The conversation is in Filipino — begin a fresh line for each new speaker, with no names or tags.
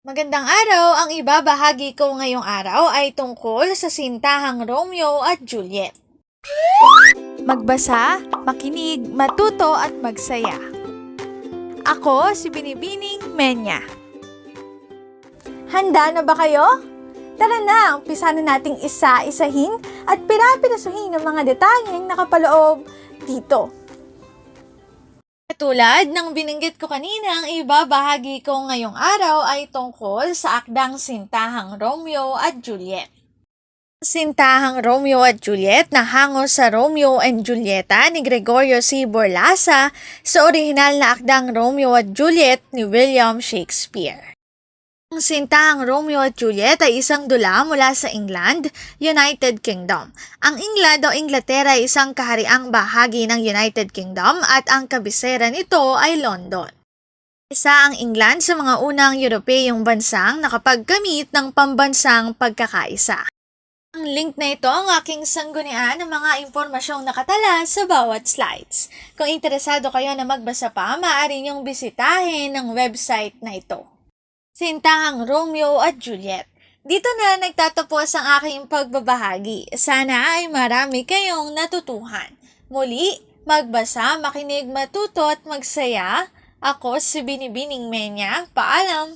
Magandang araw! Ang ibabahagi ko ngayong araw ay tungkol sa sintahang Romeo at Juliet. Magbasa, makinig, matuto at magsaya. Ako si Binibining Menya. Handa na ba kayo? Tara na, umpisa na nating isa-isahin at pirapirasuhin ang mga detalyeng nakapaloob dito. Tulad ng binanggit ko kanina, ang ibabahagi ko ngayong araw ay tungkol sa akdang Sintahang Romeo at Juliet. Sintahang Romeo at Juliet na hango sa Romeo and Julieta ni Gregorio C. Borlasa sa orihinal na akdang Romeo at Juliet ni William Shakespeare. Ang sintahang Romeo at Juliet ay isang dula mula sa England, United Kingdom. Ang England o Inglaterra ay isang kahariang bahagi ng United Kingdom at ang kabisera nito ay London. Isa ang England sa mga unang Europeyong bansang nakapagkamit ng pambansang pagkakaisa. Ang link na ito ang aking sanggunian ng mga impormasyong nakatala sa bawat slides. Kung interesado kayo na magbasa pa, maaari niyong bisitahin ang website na ito. Sintahang Romeo at Juliet. Dito na nagtatapos ang aking pagbabahagi. Sana ay marami kayong natutuhan. Muli, magbasa, makinig, matuto at magsaya. Ako si Binibining Menya. Paalam!